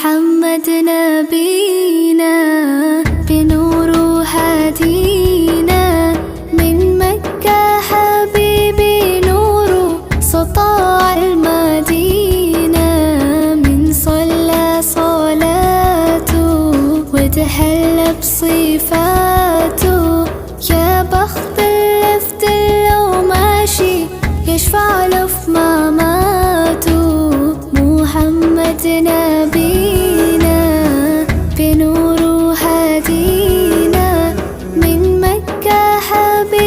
محمد نبينا بنور هدينا، من مكة حبيبي نور سطاع المدينة، من صلى صلاته وتحلى بصفاته، يا بخت اللي في دله ماشي يشفع له